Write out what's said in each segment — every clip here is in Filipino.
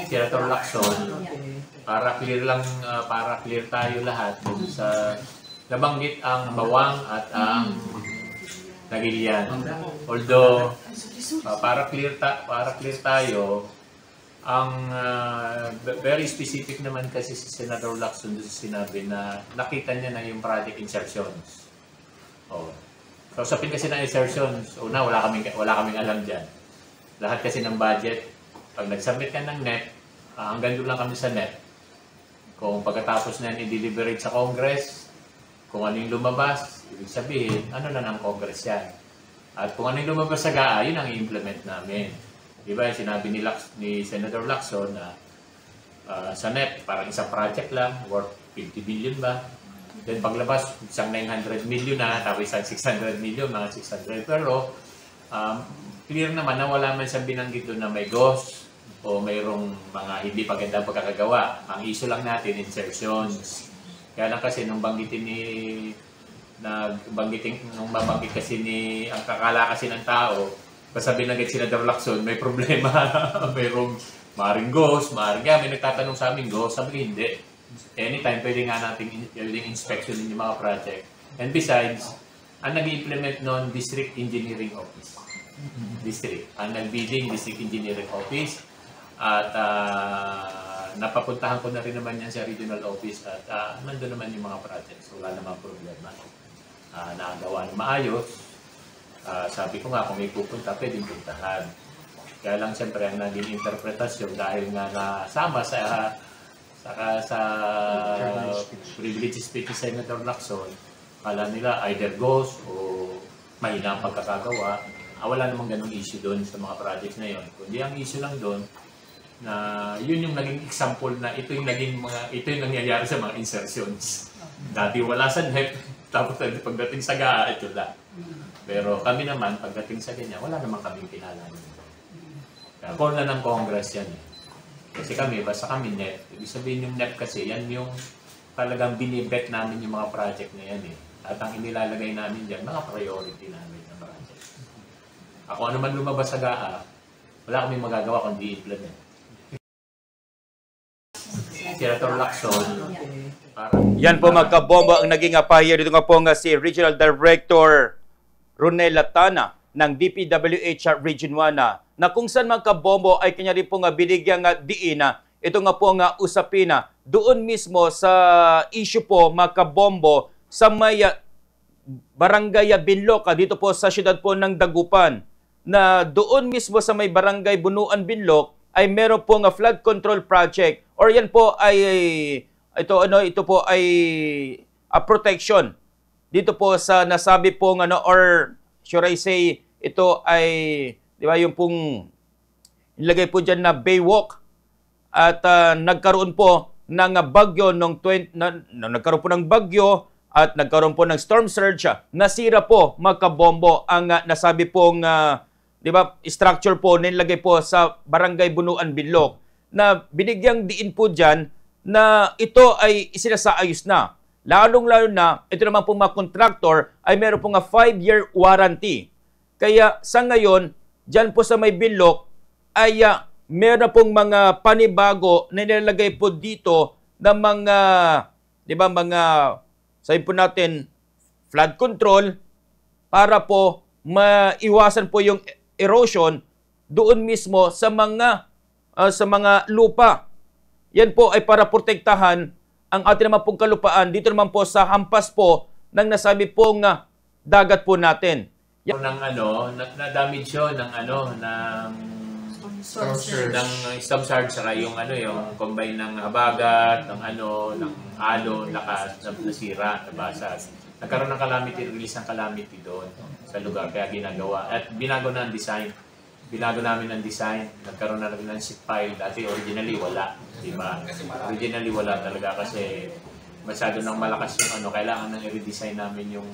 Senator Lacson, para clear tayo lahat dun sa nabanggit ang Bawang at ang Nagilian. Although para clear tayo, ang very specific naman kasi si Senator Lacson doon sinabi na nakita niya na yung project insertions. Oh. So usapin kasi ng insertions, una wala kaming alam diyan. Lahat kasi ng budget, pag nag-submit ka ng NEP, hanggang doon lang kami sa NEP. Kung pagkatapos na i-deliberate sa Congress, kung ano yung lumabas, ibig sabihin, ano na ng Congress yan. At kung ano yung lumabas sa GAA, yun ang i-implement namin. Diba, sinabi ni Senator Lacson na sa NEP, parang isang project lang, worth 50 billion ba? Then paglabas, isang 900 million na, tapos isang 600 million, mga 600. Pero, clear naman na wala man sa binanggit doon na may ghost, o mayroong mga hindi pagandang pagkakagawa. Ang issue lang natin, insertions. Kaya lang kasi nung mabanggit kasi ang kakala kasi ng tao, pasabi na agad si Senator Lacson, may problema, mayroong maaaring ghost, may nagtatanong sa amin ghost, sabi ko hindi. Anytime, pwede nga natin inspection yung mga project. And besides, ang nag-implement noon, District Engineering Office. District. Ang nag-bidding, District Engineering Office. At napapuntahan ko na rin naman yan sa regional office at nandun naman yung mga projects. Wala namang problema. Nakagawa na maayos. Sabi ko nga, kung may pupunta, pwedeng puntahan. Kaya lang siyempre ang naging interpretasyon dahil nga nasama sa privilege speech ni Senator Lacson, kala nila either ghost o mahina ang pagkakagawa. Wala namang ganung issue doon sa mga projects na yun. Kundi ang issue lang doon, na yun yung naging example na ito yung nangyayari sa mga insertions. Dati wala sa NEP, tapos pagdating sa GAA, ito lang. Pero kami naman, pagdating sa ganyan, wala naman kaming pinalaman. Kaya call na ng Congress yan. Kasi kami, basta kami NEP. Ibig sabihin yung NEP kasi, yan yung talagang binibet namin yung mga project na yan. At ang inilalagay namin dyan, mga priority namin na project. Ako ano man lumabas sa GAA, wala kaming magagawa kundi implement. Senator Lacson. Yan po mga kabombo ang naging payo dito nga po nga si Regional Director Ronel Latana ng DPWH Region 1 na kung saan mga kabombo ay kanya rin po nga binigyan nga diin na ito nga po nga usapin na doon mismo sa issue po mga kabombo sa may Barangay Binloc dito po sa siyudad po ng Dagupan na doon mismo sa may Barangay Bunuan Binloc ay meron po nga flood control project or yan po ay ito po ay protection dito po sa nasabi po or should I say ito ay di ba yung pong ilagay po diyan na Baywalk at nagkaroon po ng bagyo nagkaroon po ng bagyo at nagkaroon po ng storm surge nasira po mga kabombo ang nasabi pong di ba, structure po nilagay po sa Barangay Bunuan Binloc na binigyang diin po dyan na ito ay isinasaayos na. Lalong-lalo na, ito naman po mga contractor ay meron po nga 5-year warranty. Kaya sa ngayon, dyan po sa may Binloc ay meron pong mga panibago na nilalagay po dito na mga, di ba, sabi po natin, flood control para po maiwasan po yung erosion doon mismo sa mga lupa. Yan po ay para protektahan ang ating naman pong kalupaan dito naman po sa hampas po ng nasabi pong dagat po natin. Yan. Na-damage yun ng storm surge saka yung combine ng habagat, ng alon, lakas, nasira, nabasag. Nagkaroon ng calamity, release ng calamity doon sa lugar. Kaya ginagawa. At binago na ang design. Binago namin ang design. Nagkaroon na rin ng sheet pile. Dati originally wala. Diba? Originally wala talaga kasi masyado nang malakas yung kailangan nang i-redesign namin yung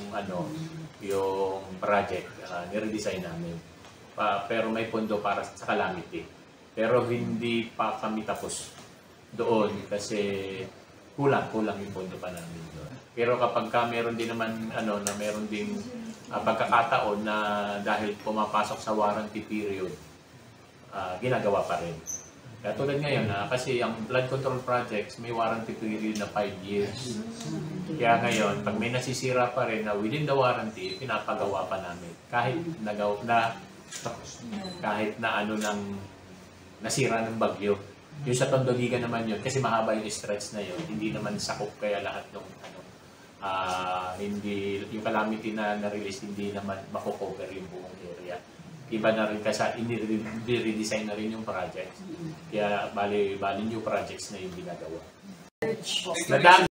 yung project. I-redesign namin. Pero may pondo para sa calamity. Pero hindi pa kami tapos doon kasi kulang yung pondo pa namin doon. Pero kapag meron din naman na meron ding pagkakataon na dahil pumapasok sa warranty period, ginagawa pa rin. Kaya tulad ngayon kasi ang flood control projects may warranty period na 5 years. Kaya ngayon, pag may nasisira pa rin na within the warranty, pinapagawa pa namin. Kahit nang nasira ng bagyo. Yung sa Tondo Liga naman yun, kasi mahaba yung stretch na yun, hindi naman sakop kaya lahat ng hindi yung calamity na na-release hindi naman mako-cover yung buong area. Iba na rin kasi i-redesign na rin yung project. Kaya bali new projects na yung ginagawa.